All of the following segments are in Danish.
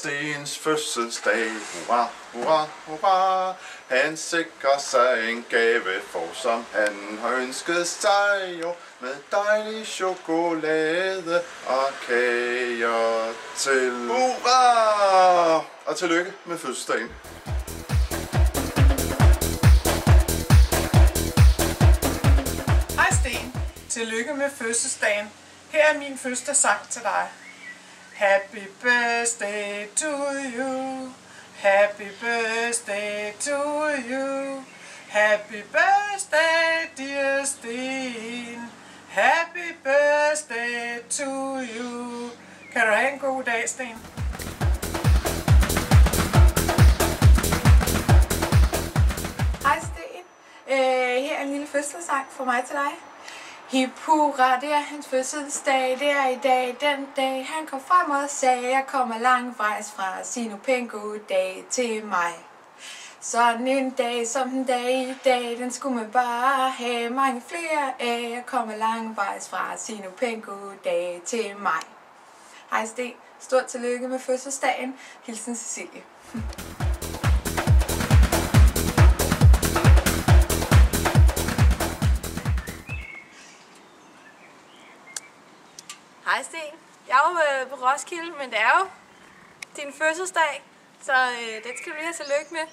Stens fødselsdag. Hurra, hurra, hurra. Han sikrer sig en gave, for som han har ønsket sig, jo, med dejlig chokolade og kager til. Hurra! Og tillykke med fødselsdagen. Hej Sten, tillykke med fødselsdagen. Her er min fødselsdagssang til dig. Happy birthday to you. Happy birthday to you. Happy birthday dear Sten. Happy birthday to you. Kan du have en god dag, Sten? Hej Sten. Her er en lille fødselsdagssang fra mig til dig. Hip hurra, det er hans fødselsdag, det er i dag, den dag han kom frem og sagde, jeg kommer langvejs fra, sig nu pænt god dag til mig. Sådan en dag som den dag i dag, den skulle man bare have mange flere af, jeg kommer langvejs fra, sig nu pænt god dag til mig. Hej Sten, stort tillykke med fødselsdagen, hilsen Cecilie. Hej Sten. Jeg er jo på Roskilde, men det er jo din fødselsdag, så det skal du lige have tillykke med.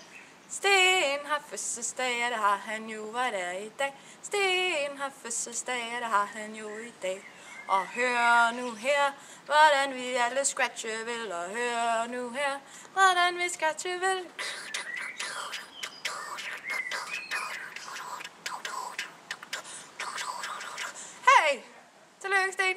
Sten har fødselsdag, og det har han jo, hvad det er i dag. Sten har fødselsdag, og det har han jo i dag. Og hør nu her, hvordan vi alle scratcher vil. Og hør nu her, hvordan vi scratcher vil. Hey! Tillykke, Sten.